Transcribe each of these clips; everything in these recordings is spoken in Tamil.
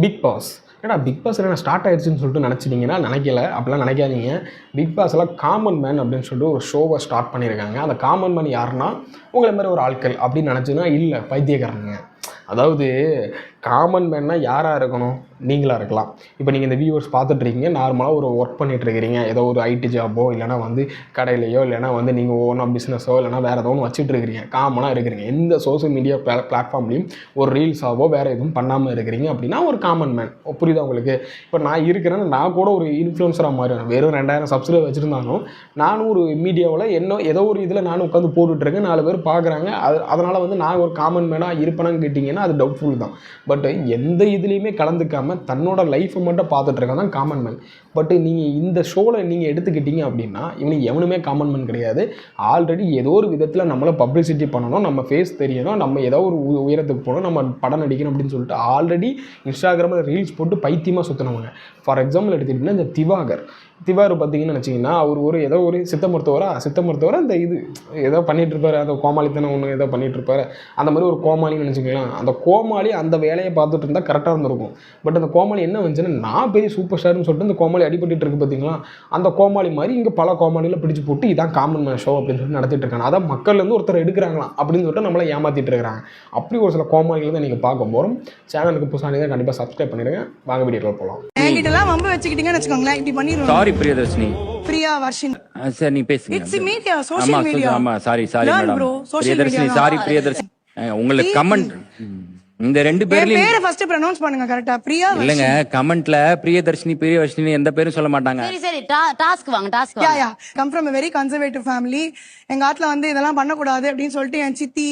Big Boss. ஏன்னா பிக் பாஸ் என்ன ஸ்டார்ட் ஆயிடுச்சுன்னு சொல்லிட்டு நினச்சிட்டிங்கன்னா நினைக்கல, அப்படிலாம் நினைக்காதீங்க. பிக் பாஸ்லாம் காமன் மேன் அப்படின்னு சொல்லிட்டு ஒரு ஷோவை ஸ்டார்ட் பண்ணியிருக்காங்க. அந்த காமன் மேன் யாருன்னா உங்களை மாதிரி ஒரு ஆட்கள் அப்படின்னு நினச்சின்னா இல்லை, பைத்தியக்காரங்க. அதாவது காமன் மேன்னா யாராக இருக்கணும்? நீங்களாக இருக்கலாம். இப்போ நீங்கள் இந்த வியூவர்ஸ் பார்த்துட்ருக்கீங்க, நார்மலாக ஒரு ஒர்க் பண்ணிகிட்ருக்கிறீங்க, ஏதோ ஒரு ஐடி ஜாபோ இல்லைனா வந்து கடையிலையோ இல்லைனா வந்து நீங்கள் ஓனாக பிஸ்னஸோ இல்லைனா வேறு ஏதோ ஒன்று வச்சுட்ருக்கிறீங்க, காமனாக இருக்கிறீங்க. எந்த சோஷியல் மீடியா பிளாட்ஃபார்ம்லேயும் ஒரு ரீல்ஸாவோ வேறு எதுவும் பண்ணாமல் இருக்கிறீங்க அப்படின்னா ஒரு காமன் மேன். புரியுதா உங்களுக்கு? இப்போ நான் இருக்கிறேன்னு நான் கூட ஒரு இன்ஃப்ளூன்சராக மாறினேன். வெறும் 2000 சப்ஸ்கிரைபர் வச்சுருந்தாலும் நானும் ஒரு மீடியாவில் ஏதோ ஒரு இதில் நானும் உட்காந்து போட்டுட்ருக்கேன், 4 பேர் பார்க்குறாங்க. அதனால் வந்து நான் ஒரு காமன் மேனாக இருப்பேனான்னு கேட்டிங்கன்னா அது டவுட்ஃபுல் தான். பட் எந்த இதுலேயுமே கலந்துக்காமல் தன்னோட லைஃப்பை மட்டும் பார்த்துட்டு இருக்கான் தான் காமன் மேன். பட் நீங்கள் இந்த ஷோவில் நீங்கள் எடுத்துக்கிட்டீங்க அப்படின்னா இவனுக்கு எவனுமே காமன் மேன் கிடையாது. ஆல்ரெடி ஏதோ ஒரு விதத்தில் நம்மளை பப்ளிசிட்டி பண்ணணும், நம்ம ஃபேஸ் தெரியணும், நம்ம ஏதோ ஒரு உயரத்துக்கு போகணும், நம்ம படம் நடிக்கணும் அப்படின்னு சொல்லிட்டு ஆல்ரெடி இன்ஸ்டாகிராமில் ரீல்ஸ் போட்டு பைத்தியமாக சுற்றினவங்க. ஃபார் எக்ஸாம்பிள் எடுத்துக்கிட்டிங்கன்னா இந்த திவாகர் பார்த்தீங்கன்னு நினச்சிங்கன்னா அவர் ஏதோ ஒரு சித்த மருத்துவரை அந்த இது ஏதோ பண்ணிகிட்ருப்பார், அந்த கோமாளித்தனம் ஒன்று ஏதோ பண்ணிகிட்ருப்பார், அந்த மாதிரி ஒரு கோமாளின்னு நினச்சிக்கலாம். அந்த கோமாளி அந்த வேலையை பார்த்துட்டு இருந்தால் கரெக்டாக இருந்திருக்கும். பட் அந்த கோமாளி என்ன வந்துச்சுன்னா நான் பெரிய சூப்பர் ஸ்டார்னு சொல்லிட்டு அந்த கோமாளி அடிபட்டு இருக்கு பார்த்தீங்களா, அந்த கோமாளி மாதிரி இங்கே பல கோமாளியில் பிடிச்சி போட்டு இதான் காமன் மேன் ஷோ அப்படின்னு சொல்லிட்டு நடத்திட்டு இருக்காங்க. அதான் மக்கள்லேருந்து ஒருத்தர் எடுக்கிறாங்களாம் அப்படின்னு சொல்லிட்டு நம்மளை ஏமாற்றிட்டு இருக்கிறாங்க. அப்படி ஒரு சில கோமாளிகள் தான் நீங்கள் பார்க்க போகிறோம். சேனலுக்கு புதுசாக தான் கண்டிப்பாக சப்ஸ்கிரைப் பண்ணிடுங்க. வாங்க வீடியோவில் போகலாம். என்கிட்டலாம் வம்பு வச்சுக்கிட்டீங்கன்னு வச்சுக்கோங்களேன், இப்படி பண்ணிடுவோம். சாரி பிரியதர்ஷினி. பிரியா வர்ஷினி. சார் நீ பேசுங்க. It's media, social media. ஆமா sorry madam. Priyadharshini sorry Priyadharshini. உங்களுக்கு கமெண்ட் இந்த ரெண்டு பேர்லயும் பேரை ஃபர்ஸ்ட் ப்ரொனவுன்ஸ் பண்ணுங்க கரெக்ட்டா. பிரியா இல்லங்க, கமெண்ட்ல பிரியதர்ஷினி எந்த பேரும் சொல்ல மாட்டாங்க. சரி டாஸ்க் வாங்க. Yeah come from a very conservative family. எங்க ஆட்ல வந்து இதெல்லாம் பண்ண கூடாது அப்படின்னு சொல்லிட்டு என் சித்தி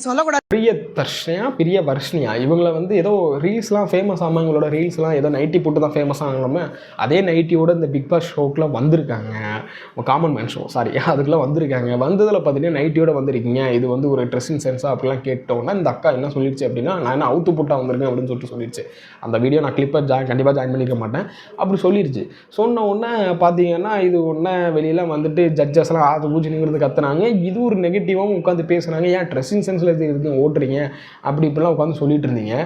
சொல்லக்கூடாது. பிரிய வர்ஷினியா இவங்களை வந்து ஏதோ ரீல்ஸ்லாம் ஃபேமஸ் ஆமாம். இவங்களோட ரீல்ஸ்லாம் ஏதோ நைட்டி போட்டு தான் ஃபேமஸ் ஆகலாம. அதே நைட்டியோட இந்த பிக் பாஸ் ஷோக்குலாம் வந்திருக்காங்க. காமன் மேன் ஷோ அதுக்குலாம் வந்திருக்காங்க. வந்ததில் பார்த்தீங்கன்னா நைட்டியோட வந்திருக்கீங்க, இது வந்து ஒரு ட்ரெஸ்ஸிங் சென்ஸாக அப்படிலாம் கேட்டோன்னா இந்த அக்கா என்ன சொல்லிடுச்சு அப்படின்னா நான் என்ன அவுத்து போட்டா வந்திருக்கேன் அப்படின்னு சொல்லிட்டு சொல்லிடுச்சு. அந்த வீடியோ நான் கிளிப்பை கண்டிப்பாக ஜாயின் பண்ணிக்க மாட்டேன். அப்படி சொல்லிடுச்சு. சொன்ன உடனே பார்த்தீங்கன்னா இது ஒன்றே வெளியில் வந்துட்டு ஜட்ஜஸ்லாம் ஆது பூஜிங்கிறது கத்துனாங்க. இது ஒரு நெகட்டிவாகவும் உட்காந்து பேசுகிறாங்க. ஏன் ட்ரெஸ்ஸிங் சென்ஸில் இது ஓட்டுறீங்க அப்படி இப்படிலாம் உட்காந்து சொல்லிட்டு இருந்தீங்க.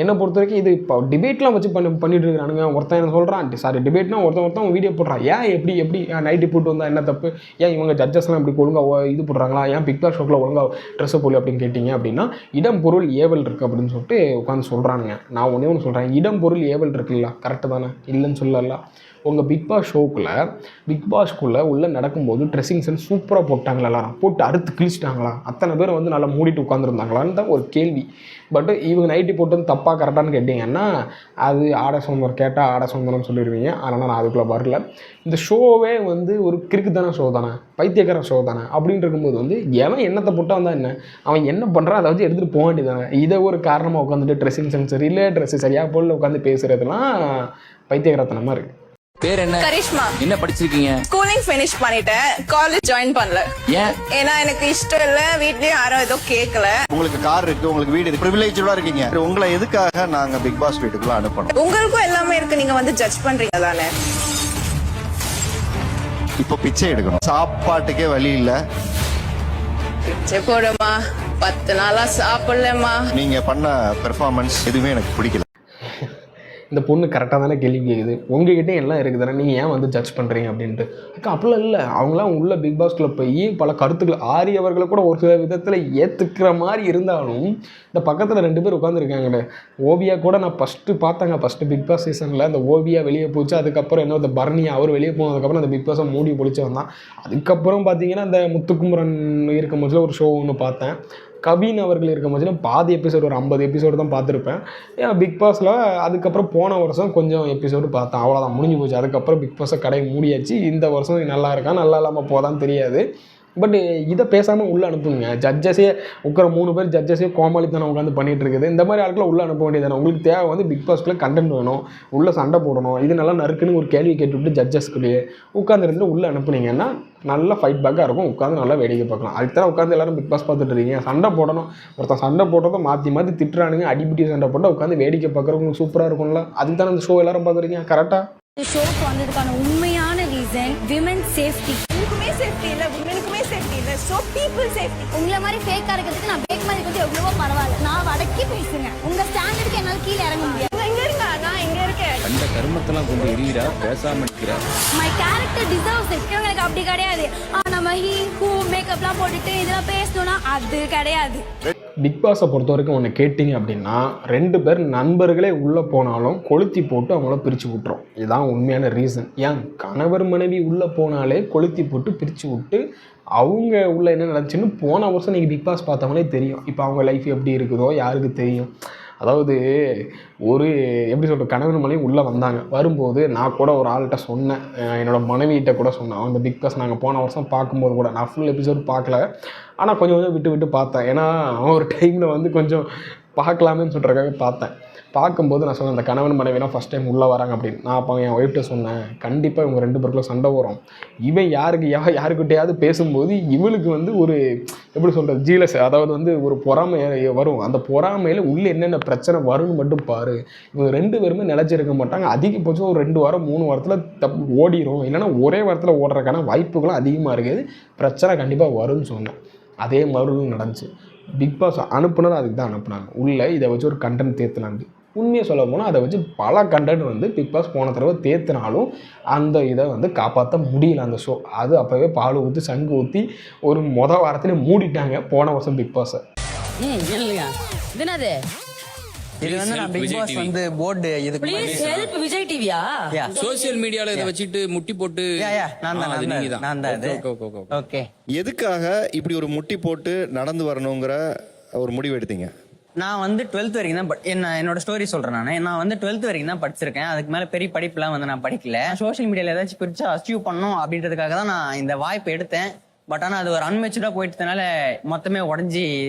என்னை பொறுத்த வரைக்கும் இது இப்போ டிபேட்லாம் வச்சு பண்ணிட்டு இருக்கிறானுங்க. ஒருத்தன் என்ன சொல்கிறான், டிபேட்னா ஒருத்தன் வீடியோ போடுறான். ஏன் எப்படி நைட்டி போட்டு வந்தால் என்ன தப்பு, ஏன் இவங்க ஜட்ஜஸ்லாம் இப்படி ஒழுங்காக இது போடுறாங்களா, ஏன் பிக் பாஸ் ஷோக்கில் ஒழுங்காக ட்ரெஸ்ஸை போடல அப்படின்னு கேட்டிங்க அப்படின்னா இடம் பொருள் ஏவல் இருக்குது அப்படின்னு சொல்லிட்டு உட்காந்து சொல்கிறானுங்க. நான் ஒன்று சொல்கிறேன், இடம் பொருள் ஏவல் இருக்குல்ல, கரெக்டு தானே, இல்லைன்னு சொல்லல. உங்கள் பிக் பாஸ் ஷோக்குள்ளே பிக் பாஸ்க்குள்ளே உள்ளே நடக்கும்போது ட்ரெஸ்ஸிங் சென்ஸ் சூப்பராக போட்டாங்களா, எல்லாரும் போட்டு அறுத்து கிழிச்சிட்டாங்களா, அத்தனை பேர் வந்து நல்லா மூடிட்டு உட்காந்துருந்தாங்களான்னு தான் ஒரு கேள்வி. பட் இவங்க நைட்டி போட்டு வந்து தப்பாக கரெக்டானு கேட்டிங்கன்னா அது ஆடை சுதந்திரம் கேட்டால் ஆடை சுதந்திரம்னு சொல்லிடுவீங்க. அதனால் நான் அதுக்குள்ளே வரல. இந்த ஷோவே வந்து ஒரு கிறுக்குத்தான ஷோ தானே, பைத்தியக்கார ஷோ தானே. அப்படின்னு இருக்கும்போது வந்து எவன் என்னத்தை போட்டால் வந்தால் என்ன, அவன் என்ன பண்ணுறான் அதை வச்சு எடுத்துகிட்டு போக வேண்டியதானே. இதை ஒரு காரணமாக உட்காந்துட்டு ட்ரெஸ்ஸிங் சென்ஸ் இல்லை, ட்ரெஸ்ஸு சரியாக போடல உட்காந்து பேசுகிறதுலாம் பைத்தியக்காரத்தனமாக இருக்குது. பேர் என்ன? கரிஷ்மா. என்ன படிச்சிருக்கீங்க? ஸ்கூலிங் ஃபினிஷ் பண்ணிட்டேன், காலேஜ் ஜாயின் பண்ணல. ஏன்? ஏன்னா எனக்கு இஷ்டம் இல்ல, வீட்லயும் யாரும் ஏதோ கேட்கல. உங்களுக்கு கார் இருக்கு, உங்களுக்கு வீடு இருக்கு, பிரிவிலேஜோட இருக்கீங்க. உங்களை எதுக்காக நாங்க பிக் பாஸ் வீட்டுக்குள்ள அனுப்பணும்? உங்களுக்கும் எல்லாமே இருக்கு, நீங்க வந்து ஜட்ஜ் பண்றீங்க தானே. இப்போ பிச்சை எடுக்கணும், சாப்பாட்டுக்கே வழி இல்ல. பிச்சை போடுமா, 10 நாளா சாப்பிடலமா. நீங்க பண்ண பெர்ஃபார்மன்ஸ் எதுவுமே எனக்கு பிடிக்கல. இந்த பொண்ணு கரெக்டாக தானே கேள்வி கேட்குது, உங்ககிட்டே எல்லாம் இருக்குது தானே, நீங்கள் ஏன் வந்து ஜட்ஜ் பண்ணுறீங்க அப்படின்ட்டு. அக்கா அப்படிலாம் இல்லை, அவங்களாம் உள்ள பிக் பாஸ்குள்ளே போய் பல கருத்துக்கள் ஆரி அவர்களை கூட ஒரு சில விதத்தில் ஏற்றுக்கிற மாதிரி இருந்தாலும் இந்த பக்கத்தில் 2 பேர் உட்காந்துருக்காங்கல்ல. ஓவியா கூட நான் ஃபஸ்ட்டு பிக் பாஸ் சீசனில் அந்த ஓவியா வெளியே போச்சு. அதுக்கப்புறம் என்ன இந்த பரணி அவர் வெளியே போனதுக்கப்புறம் அந்த பிக் பாஸை மூடி பொழிச்சு வந்தான். அதுக்கப்புறம் பார்த்தீங்கன்னா அந்த முத்துக்குமரன் இருக்கும் போதில் ஒரு ஷோ ஒன்று பார்த்தேன். கவின் அவர்கள் இருக்கும் போது பாதி எபிசோடு ஒரு 50 எபிசோடு தான் பார்த்துருப்பேன். ஏன் பிக் பாஸில் அதுக்கப்புறம் போன வருஷம் கொஞ்சம் எபிசோடு பார்த்தேன், அவ்வளோதான், முடிஞ்சு போச்சு. அதுக்கப்புறம் பிக் பாஸை கடையை மூடியாச்சு. இந்த வருஷம் நல்லா இருக்கா நல்லா இல்லாமல் போதான்னு தெரியாது. பட் இதை பேசாமல் உள்ளே அனுப்புங்க. ஜட்ஜஸே உட்கார 3 பேர் ஜட்ஜஸே கோமாளித்தனம் உட்காந்து பண்ணிகிட்டு இருக்குது. இந்த மாதிரி ஆட்களை உள்ளே அனுப்ப வேண்டியதானே. உங்களுக்கு தேவை வந்து பிக் பாஸ்க்குள்ளே கண்டென்ட் வேணும், உள்ளே சண்டை போடணும், இது நல்லா நறுக்குன்னு ஒரு கேள்வி கேட்டுவிட்டு ஜட்ஜஸ்க்குள்ளேயே உட்காந்துருந்து உள்ளே அனுப்புனீங்கன்னா நல்லா ஃபைட் பேக்காக இருக்கும். உட்காந்து நல்லா வேடிக்கை பார்க்கலாம். அதுக்கு தான் உட்காந்து எல்லாரும் பிக் பாஸ் பார்த்துட்டு இருக்கீங்க. சண்டை போடணும், ஒருத்தன் சண்டை போடுறதை மாற்றி திட்டுறானுங்க, அடிபிடி சண்டை போட்டால் உட்காந்து வேடிக்கை பார்க்குறவங்க சூப்பராக இருக்கும்ல. அதுக்கு தானே இந்த ஷோ எல்லாரும் பார்க்குறீங்க. கரெக்டாக இந்த ஷோக்கு வந்ததுக்கான உண்மையான ரீசன் விமன் சேஃப்டி. உங்களுக்குமே சேஃப்டி இல்ல, உங்களுக்குமே சேஃப்டி இல்ல, சோ பீப்பிள் சேஃப்டி. உங்களை மாதிரி ஃபேக்கா இருக்கிறதுக்கு நான் ஃபேக் மாதிரி கொஞ்சம் எவ்வளவோ பரவாயில்ல. நான் வடக்கி பேசுங்க, உங்க ஸ்டாண்டர்டுக்கு என்னால கீழே இறங்க முடியாது. கருமத்தெல்லாம் கொண்டு எரிவிடா, பேசாம இருக்கிறா. My character deserves it. இவங்களுக்கு அப்படி கிடையாது. நம்ம ஹீ ஹூ மேக்கப்லாம் போட்டுட்டு இதெல்லாம் பேசணும்னா அது கிடையாது. பிக் பாஸை பொறுத்த வரைக்கும் ஒன்று கேட்டிங்க அப்படின்னா 2 பேர் நண்பர்களே உள்ளே போனாலும் கொளுத்தி போட்டு அவங்கள பிரித்து விட்டுரும். இதுதான் உண்மையான ரீசன். ஏன் கணவர் மனைவி உள்ளே போனாலே கொளுத்தி போட்டு பிரித்து விட்டு அவங்க உள்ள என்ன நடந்துச்சுன்னு போன வருஷம் நீங்கள் பிக் பாஸ் பார்த்தவங்களே தெரியும். இப்போ அவங்க லைஃப் எப்படி இருக்குதோ யாருக்கு தெரியும். அதாவது ஒரு எப்படி சொல்கிற கணவன் மனைவி உள்ளே வந்தாங்க. வரும்போது நான் கூட ஒரு ஆள்கிட்ட சொன்னேன், என்னோடய மனைவிகிட்ட கூட சொன்னேன். அவங்க பிக் பாஸ் நாங்கள் போன வருஷம் பார்க்கும்போது கூட நான் ஃபுல் எபிசோட் பார்க்கல, ஆனால் கொஞ்சம் கொஞ்சம் விட்டு பார்த்தேன். ஏன்னா ஒரு டைமில் வந்து கொஞ்சம் பார்க்கலாமேன்னு சொல்கிறதுக்காக பார்த்தேன். பார்க்கும்போது நான் சொன்னேன், அந்த கணவன் மனைவினா ஃபஸ்ட் டைம் உள்ளே வராங்க அப்படின்னு. நான் அப்போ என் ஒய்ஃப்ட்ட சொன்னேன், கண்டிப்பாக இவங்க 2 பேருக்குள்ள சண்டை வரும். இவன் யாருக்கிட்டையாவது பேசும்போது இவளுக்கு வந்து ஒரு எப்படி சொல்கிறது ஜீலஸ், அதாவது வந்து ஒரு பொறாமை வரும். அந்த பொறாமையில் உள்ளே என்னென்ன பிரச்சனை வரும்னு மட்டும் பாரு. இவங்க 2 பேருமே நிலச்சிருக்க மாட்டாங்க. அதிகபட்சம் ஒரு 2 வாரம் 3 வாரத்தில் ஓடிடும். இல்லைன்னா ஒரே வாரத்தில் ஓடுறதுக்கான வாய்ப்புகளும் அதிகமாக இருக்குது. பிரச்சனை கண்டிப்பாக வரும்னு சொன்னேன். அதே மறுபடியும் நடந்துச்சு. பிக் பாஸ் அனுப்புனது அதுக்கு தான் அனுப்புனாங்க. உள்ளே இதை வச்சு ஒரு கண்டென்ட் தேர்த்துலாண்டு. உண்மையை சொல்ல போனால் அதை வச்சு பல கண்டென்ட் வந்து பிக் பாஸ் போன தடவை தேர்த்தினாலும் அந்த இதை வந்து காப்பாற்ற முடியல அந்த ஷோ. அது அப்போவே பால் ஊற்றி சங்கு ஊற்றி ஒரு வாரத்திலே மூடிட்டாங்க போன வருஷம் பிக் பாஸை. என்னது இது வந்து நான் பிக் பாஸ் வந்து போர்டு இது ப்ளீஸ் ஹெல்ப் விஜய் டிவியா சோசியல் மீடியால இதை வச்சிட்டு முட்டி போட்டு நான் தான் ஓகே. எதுக்காக இப்படி ஒரு முட்டி போட்டு நடந்து வரணுங்கிற ஒரு முடிவு எடுத்தீங்க? நான் வந்து 12th வரைக்கும் தான் என்னோட ஸ்டோரி சொல்றேன். நான் வந்து 12th வரைக்கும் தான் படிச்சிருக்கேன். அதுக்கு மேல பெரிய படிப்புலாம் வந்து நான் படிக்கல. சோஷியல் மீடியால ஏதாச்சும் பிரிச்சா அச்சீவ் பண்ணணும் அப்படின்றதுக்காக தான் நான் இந்த வாய்ப்பு எடுத்தேன். பட் ஆனால் அது ஒரு அன்மெச்சூர்டா போயிட்டதுனால மொத்தமே உடஞ்சி.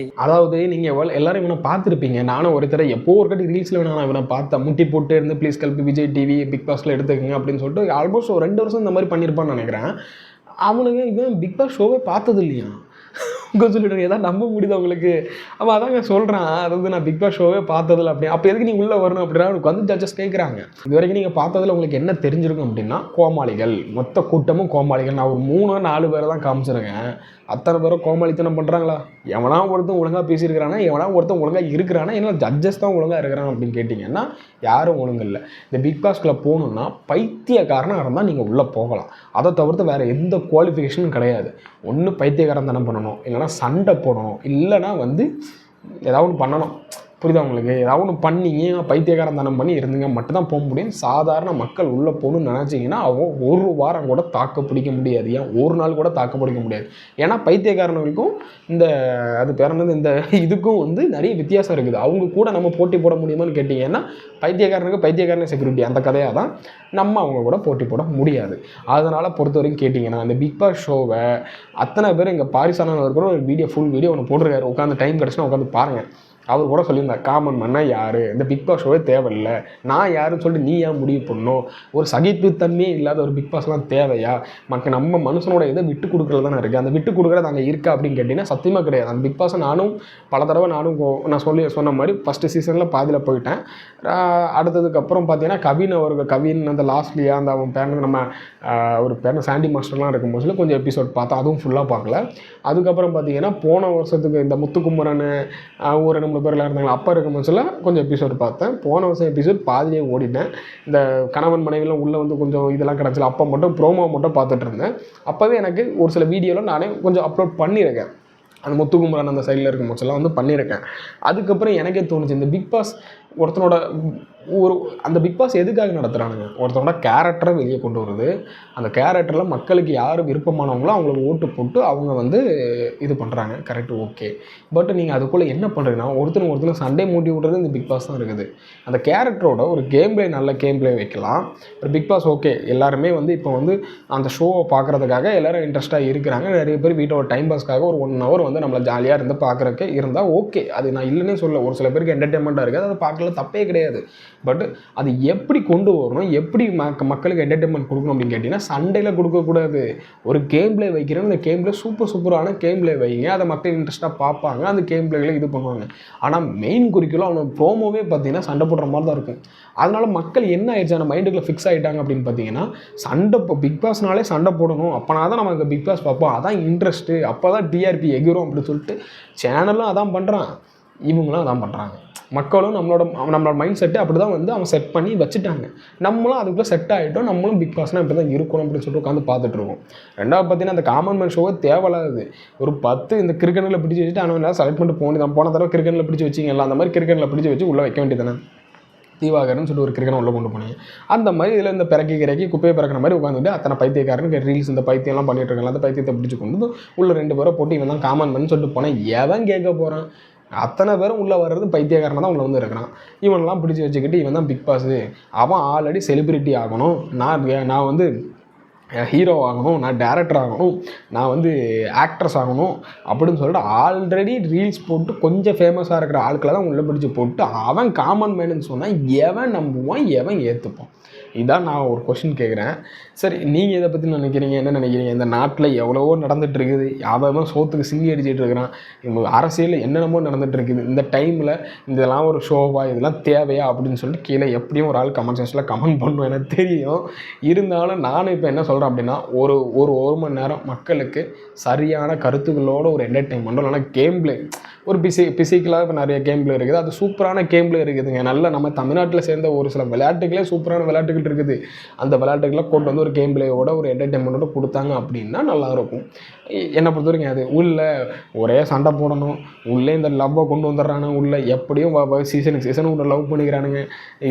அதாவது நீங்கள் எல்லாரும் இவனை பார்த்துருப்பீங்க. நானும் ஒரு தடவை எப்போ ஒரு கட்டி ரீல்ஸில் நான் இவனை பார்த்தேன். முட்டி போட்டு இருந்து please Kalpi Vijay TV big பாஸில் எடுத்துக்கங்க அப்படின்னு சொல்லிட்டு ஆல்மோஸ்ட் ஒரு 2 வருஷம் இந்த மாதிரி பண்ணியிருப்பான்னு நினைக்கிறேன். அவனுங்க இவன் பிக் பாஸ் ஷோவே பார்த்தது இல்லையா உங்க சொல்லிட்டு ஏதாவது நம்ப முடியுது அவங்களுக்கு. அவன் அதாங்க சொல்கிறான், அதாவது நான் பிக் பாஸ் ஷோவே பார்த்ததில்ல அப்படி. அப்போ எதுக்கு நீ உள்ளே வரணும் அப்படின்னா அவனுக்கு வந்து ஜட்ஜஸ் கேட்குறாங்க. இது வரைக்கும் நீங்கள் பார்த்ததில் உங்களுக்கு என்ன தெரிஞ்சிருக்கும் அப்படின்னா கோமாளிகள், மொத்த கூட்டமும் கோமாளிகள். நான் ஒரு 3-4 பேரை தான் காமிச்சிருக்கேன். அத்தனை பேரும் கோமாளித்தனம் பண்ணுறாங்களா? எவனா ஒருத்தன் ஒழுங்காக பேசியிருக்கிறானா, எவனா ஒருத்தன் ஒழுங்காக இருக்கிறானா, ஏன்னா ஜட்ஜஸ் தான் ஒழுங்காக இருக்கிறான் அப்படின்னு கேட்டிங்கன்னா யாரும் ஒழுங்கு இல்லை. இந்த பிக் பாஸ்குள்ளே போகணுன்னா பைத்தியக்காரனாக இருந்தால் நீங்கள் உள்ளே போகலாம். அதை தவிர்த்து வேறு எந்த குவாலிஃபிகேஷனும் கிடையாது. ஒன்று பைத்தியக்காரன் தானே பண்ணணும், இல்லைனா சண்டை போடணும், இல்லைனா வந்து ஏதாவது ஒன்று பண்ணணும். புரியுதா உங்களுக்கு? ஏதாவது ஒன்று பண்ணிங்க பைத்தியக்காரன் தானம் பண்ணி இருந்துங்க மட்டும்தான் போக முடியும். சாதாரண மக்கள் உள்ளே போகணும்னு நினச்சிங்கன்னா அவங்க 1 வாரம் கூட தாக்க பிடிக்க முடியாது. ஏன் 1 நாள் கூட தாக்க பிடிக்க முடியாது. ஏன்னா பைத்தியக்காரனுக்கும் இந்த அது பிறந்தது இந்த இதுக்கும் வந்து நிறைய வித்தியாசம் இருக்குது. அவங்க கூட நம்ம போட்டி போட முடியுமான்னு கேட்டிங்கன்னா பைத்தியக்காரனுக்கு பைத்தியக்காரனே செக்யூரிட்டி அந்த கதையாக தான் நம்ம அவங்க கூட போட்டி போட முடியாது. அதனால் பொறுத்த வரைக்கும் கேட்டிங்கன்னா இந்த பிக் பாஸ் ஷோவை அத்தனை பேர் இங்கே பாரிசானவர் இருக்கிற ஒரு ஃபுல் வீடியோ ஒன்று போட்டிருக்காரு. உட்காந்து டைம் கிடச்சுன்னா உட்காந்து பாருங்கள். அவர் கூட சொல்லியிருந்தார், காமன் மன்னா யார், இந்த பிக் பாஸ் ஷோவே தேவையில்லை, நான் யாருன்னு சொல்லிட்டு நீ ஏன் முடிவு பண்ணணும், ஒரு சகிப்புத்தன்மையே இல்லாத ஒரு பிக் பாஸ்லாம் தேவையா, நம்ம மனுஷனோட இதை விட்டு கொடுக்குறது தானே இருக்குது. அந்த விட்டு கொடுக்குறது அங்கே இருக்கா அப்படின்னு கேட்டிங்கன்னா சத்தியமாக கிடையாது. அந்த பிக் பாஸை நானும் பல தடவை நான் சொன்ன மாதிரி ஃபஸ்ட்டு சீசனில் பாதியில் போயிட்டேன். அடுத்ததுக்கப்புறம் பார்த்தீங்கன்னா கவின் அந்த லாஸ்ட்லியா அந்த அவன் பேர் நம்ம ஒரு பேர் சாண்டி மாஸ்டர்லாம் இருக்கும்போது கொஞ்சம் எபிசோட் பார்த்தேன். அதுவும் ஃபுல்லாக பார்க்கல. அதுக்கப்புறம் பார்த்தீங்கன்னா போன வருஷத்துக்கு இந்த முத்துக்குமரன் ஒரு 2 பேர்லாம் இருந்தாங்க அப்போ இருக்கும்போதுல கொஞ்சம் எபிசோட் பார்த்தேன். போன வருஷம் எபிசோட் பாதிலே ஓடிட்டேன். இந்த கணவன் மனைவிலாம் உள்ளே வந்து கொஞ்சம் இதெல்லாம் கிடச்சில அப்போ மட்டும் ப்ரோமோ மட்டும் பார்த்துட்டு இருந்தேன். அப்போவே எனக்கு ஒரு சில வீடியோவில் நானே கொஞ்சம் அப்லோட் பண்ணியிருக்கேன். அந்த முத்துக்குமரன் அந்த சைடில் இருக்கும் போதெல்லாம் வந்து பண்ணியிருக்கேன். அதுக்கப்புறம் எனக்கே தோணுச்சு இந்த பிக் பாஸ் ஒருத்தனோட அந்த பிக் பாஸ் எதுக்காக நடத்துகிறானுங்க, ஒருத்தனோட கேரக்டரை வெளியே கொண்டு வருது. அந்த கேரக்டரில் மக்களுக்கு யார் விருப்பமானவங்களோ அவங்களுக்கு ஓட்டு போட்டு அவங்க வந்து இது பண்ணுறாங்க. Correct, okay. பட் நீங்கள் அதுக்குள்ளே என்ன பண்ணுறீங்கன்னா ஒருத்தனை சண்டே மூட்டி விட்றது இந்த பிக் பாஸ் தான் இருக்குது. அந்த கேரக்டரோட ஒரு கேம் பிளே நல்ல கேம் பிளே வைக்கலாம். ஒரு பிக் பாஸ் ஓகே எல்லாருமே வந்து இப்போ வந்து அந்த ஷோவை பார்க்குறதுக்காக எல்லோரும் இன்ட்ரெஸ்ட்டாக இருக்கிறாங்க. நிறைய பேர் வீட்டோட டைம் பாஸ்க்காக ஒரு 1 hour வந்து நம்மளை ஜாலியாக இருந்து பார்க்குறக்கு இருந்தால் ஓகே. அது நான் இல்லைன்னே சொல்ல, ஒரு சில பேருக்கு என்டர்டெயின்மெண்ட்டாக இருக்குது, அதை பார்க்கல தப்பே கிடையாது. பட் அது எப்படி கொண்டு வரணும், எப்படி மக்களுக்கு என்டர்டெயின்மெண்ட் கொடுக்கணும் அப்படின்னு கேட்டிங்கன்னா சண்டையில் கொடுக்கக்கூடாது. ஒரு கேம் பிளே வைக்கிறேன், அந்த கேம் பிளே சூப்பரான கேம் பிளே வைங்க, அதை மக்கள் இன்ட்ரெஸ்ட்டாக பார்ப்பாங்க, அந்த கேம் பிளேகளை இது பண்ணுவாங்க. ஆனால் மெயின் குறிக்கோளாக அவனை ப்ரோமோவே பார்த்தீங்கன்னா சண்டை போடுற மாதிரி தான் இருக்கும். அதனால மக்கள் என்ன ஆயிடுச்சு அந்த மைண்டுக்குள்ளே ஃபிக்ஸ் ஆகிட்டாங்க அப்படின்னு பார்த்தீங்கன்னா சண்டை பிக் பாஸ்னாலே சண்டை போடணும், அப்போனா தான் நமக்கு பிக் பாஸ் பார்ப்போம், அதான் இன்ட்ரெஸ்ட்டு, அப்போ தான் டிஆர்பி எகிரும் அப்படின்னு சொல்லிட்டு சேனலும் அதான் பண்ணுறான், இவங்களும் அதான் பண்ணுறாங்க. மக்களும் நம்மளோட மைண்ட் செட்டு அப்படி தான் வந்து அவங்க செட் பண்ணி வச்சுட்டாங்க. நம்மளும் அதுக்குள்ளே செட் ஆகிட்டோம். நம்மளும் பிக் பாஸ்னால் இப்படி தான் இருக்கணும் அப்படின்னு சொல்லிட்டு உட்காந்து பார்த்துட்டு இருக்கோம். ரெண்டாவது பார்த்தீங்கன்னா அந்த காமன் மேன் ஷோவை தேவையில்லாது ஒரு 10 இந்த கிரிக்கெட்டில் பிடிச்சி வச்சுட்டு அவன் செலக்ட் பண்ணிட்டு போக வேண்டியது. போன தடவை கிரிக்கெட்டில் பிடிச்சி வச்சிங்கல்ல, அந்த மாதிரி கிரிக்கெட்டில் பிடிச்சி வச்சு உள்ளே வைக்க வேண்டியதானே. தீவாகரன்னு சொல்லிட்டு ஒரு கிரிக்கெட் உள்ளே கொண்டு போனீங்க. அந்த மாதிரி இதில் இந்த பிறக்கி குப்பையை பிறக்கிற மாதிரி உட்காந்துட்டு அத்தனை பைத்தியக்காரனுக்கு ரீல்ஸ் இந்த பைத்தியம்லாம் பண்ணிட்டு இருக்காங்க. அந்த பைத்தியத்தை பிடிச்சி கொண்டு உள்ள 2 பேரை போட்டு இவன் தான் காமன் மேன் சொல்லிட்டு போனேன். எவன் கேட்க போகிறான்? அத்தனை பேரும் உள்ளே வர்றது பைத்தியக்காரனாக தான் உள்ளே வந்து இருக்கிறான். இவனெல்லாம் பிடிச்சி வச்சுக்கிட்டு இவன் தான் பிக் பாஸு, அவன் ஆல்ரெடி செலிபிரிட்டி ஆகணும், நான் வந்து ஹீரோ ஆகணும், நான் டேரக்டர் ஆகணும், நான் வந்து ஆக்ட்ரஸ் ஆகணும் அப்படின்னு சொல்லிட்டு ஆல்ரெடி ரீல்ஸ் போட்டு கொஞ்சம் ஃபேமஸாக இருக்கிற ஆட்களை தான் உள்ளே பிடிச்சி போட்டு அவன் காமன் மேனுன்னு சொன்னால் எவன் நம்புவான், எவன் ஏற்றுப்பான்? இதான் நான் ஒரு கொஷின் கேட்குறேன். சரி, நீங்கள் இதை பற்றி நினைக்கிறீங்க, என்ன நினைக்கிறீங்க? இந்த நாட்டில் எவ்வளவோ நடந்துகிட்டு இருக்குது. அவன் சோத்துக்கு சிங்கி அடிச்சிட்டு இருக்கிறான். இவங்க அரசியலில் என்னென்னமோ நடந்துகிட்டு இருக்குது. இந்த டைமில் இதெல்லாம் ஒரு ஷோவா, இதெல்லாம் தேவையா அப்படின்னு சொல்லிட்டு கீழே எப்படியும் ஒரு ஆள் கமெண்ட் செக்ஷனில் கமெண்ட் பண்ணுவேன், எனக்கு தெரியும். இருந்தாலும் நானும் இப்போ என்ன சொல்கிறேன் அப்படின்னா, ஒரு மணி நேரம் மக்களுக்கு சரியான கருத்துக்களோட ஒரு என்டர்டெயின்மெண்ட்டோ இல்லைனா கேம் பிளே, ஒரு பிசிக்கலாக இப்போ நிறைய கேம் பிளே இருக்குது. அது சூப்பரான கேம் பிளே இருக்குதுங்க. நல்ல நம்ம தமிழ்நாட்டில் சேர்ந்த ஒரு சில விளையாட்டுகளே சூப்பரான விளையாட்டுகள் இருக்குது. அந்த விளையாட்டுகளை கொண்டு வந்து ஒரு கேம் பிளேயோட ஒரு என்டர்டெயின்மெண்ட்டோட கொடுத்தாங்க அப்படின்னா நல்லாயிருக்கும். என்னை பொறுத்த வரைக்கும் அது உள்ளே ஒரே சண்டை போடணும், உள்ளே இந்த லவ்வை கொண்டு வந்துடுறானு, உள்ளே எப்படியும் சீசனுக்கு ஒன்று லவ் பண்ணிக்கிறானுங்க.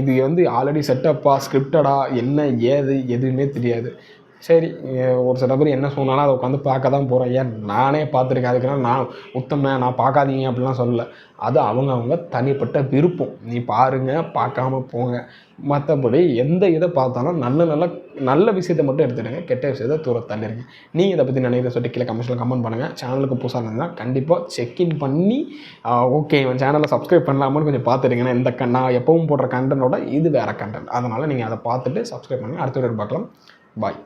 இது வந்து ஆல்ரெடி செட்டப்பா ஸ்கிரிப்டடா என்ன ஏது எதுவுமே தெரியாது. சரி, ஒரு சில பேர் என்ன சொன்னாலும் அதை உட்காந்து பார்க்க தான் போகிறேன். ஏன் நானே பார்த்துருக்கேன். அதுக்குன்னா நான் உத்தமன், நான் பார்க்காதீங்க அப்படிலாம் சொல்லலை. அது அவங்க தனிப்பட்ட விருப்பம். நீ பாருங்கள், பார்க்காம போங்க. மற்றபடி எந்த இதை பார்த்தாலும் நல்ல விஷயத்தை மட்டும் எடுத்துடுங்க, கெட்ட விஷயத்தை தூர தள்ளிடுங்க. நீங்கள் இதை பற்றி நினைக்கிறத சொல்லிட்டு கீழே கமெண்ட்ஸில் கமெண்ட் பண்ணுங்கள். சேனலுக்கு புதுசாக இருந்ததுன்னா கண்டிப்பாக செக்இன் பண்ணி ஓகே இவன் சேனலை சப்ஸ்கிரைப் பண்ணலாமான்னு கொஞ்சம் பார்த்துடுங்கன்னா இந்த நான் எப்பவும் போடுற கண்டென்ட்டோட இது வேறு கண்டென்ட். அதனால் நீங்கள் அதை பார்த்துட்டு சப்ஸ்கிரைப் பண்ணுங்கள். அடுத்த வீடியோ பார்க்கலாம். பாய்.